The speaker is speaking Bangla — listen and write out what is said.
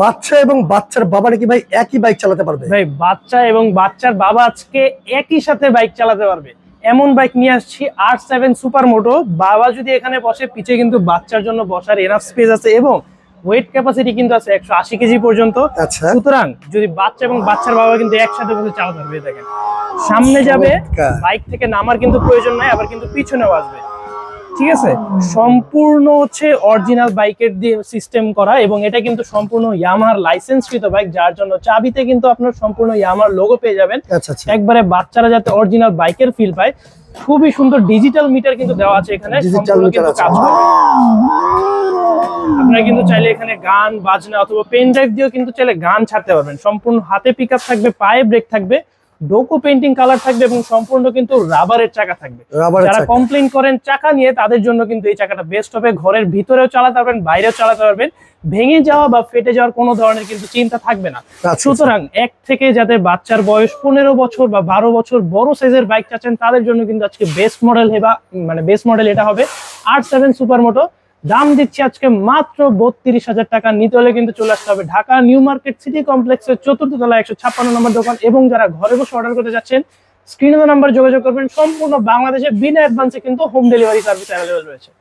বাচ্চা এবং বাচ্চার বাবা নাকি ভাই একই বাইক চালাতে পারবে? ভাই বাচ্চা এবং বাচ্চার বাবা আজকে একই সাথে বাইক চালাতে পারবে, এমন বাইক নিয়ে আসছি R7 সুপার মোটো। বাবা যদি এখানে বসে, পিছে কিন্তু বাচ্চার জন্য বসার এনাফ স্পেস আছে এবং ওয়েট ক্যাপাসিটি কিন্তু আছে 180 কেজি পর্যন্ত। আচ্ছা, সুতরাং যদি বাচ্চা এবং বাচ্চার বাবা কিন্তু একসাথে বসে চালাতে পারবে। দেখেন সামনে যাবে, বাইক থেকে নামার কিন্তু প্রয়োজন নাই, আবার কিন্তু পিছনেও আসবে। ঠিক আছে, সম্পূর্ণ হচ্ছে অরিজিনাল বাইকের দিয়ে সিস্টেম করা এবং এটা কিন্তু সম্পূর্ণ ইয়ামাহার লাইসেন্সকৃত বাইক, যার জন্য চাবিতে কিন্তু আপনার সম্পূর্ণ ইয়ামাহার লোগো পেয়ে যাবেন। একবারে বাচ্চারা যাতে অরিজিনাল বাইকের ফিল পায়। খুবই সুন্দর ডিজিটাল মিটার কিন্তু দেওয়া আছে এখানে, সম্পূর্ণ কিন্তু কাজ করবে। আপনারা কিন্তু চাইলে এখানে গান বাজনা অথবা পেন ড্রাইভ দিয়েও কিন্তু চাইলে গান ছাড়তে পারবেন। সম্পূর্ণ হাতে পিক আপ থাকবে, পায়ে ব্রেক থাকবে, ডোকো পেইন্টিং কালার থাকবে এবং সম্পূর্ণ কিন্তু রাবারের চাকা থাকবে। যারা কমপ্লেইন করেন চাকা নিয়ে, তাদের জন্য কিন্তু এই চাকাটা বেস্ট হবে। ঘরের ভিতরেও চালাতে পারবেন, বাইরেও চালাতে পারবেন, ভেঙে যাওয়া বা ফেটে যাওয়ার কোনো ধরনের কিন্তু চিন্তা থাকবে না। সুতরাং এক থেকে যাদের বাচ্চার বয়স 15 বছর বা 12 বছর বড় সাইজের বাইক চাচ্ছেন, তাদের জন্য কিন্তু আজকে বেস্ট মডেল বেস্ট মডেল এটা হবে R7 সুপার মোটো। দাম দিচ্ছি আজকে মাত্র 32,000 টাকা। নিতে হলে কিন্তু চলে আসতে হবে ঢাকা নিউ মার্কেট সিটি কমপ্লেক্সের 4র্থ তলা 156 নম্বর দোকান। এবং যারা ঘরে বসে অর্ডার করতে যাচ্ছেন, স্ক্রিনে নাম্বার যোগাযোগ করবেন। সম্পূর্ণ বাংলাদেশে বিনা অ্যাডভান্সে কিন্তু হোম ডেলিভারি সার্ভিস অ্যাভেলেবল রয়েছে।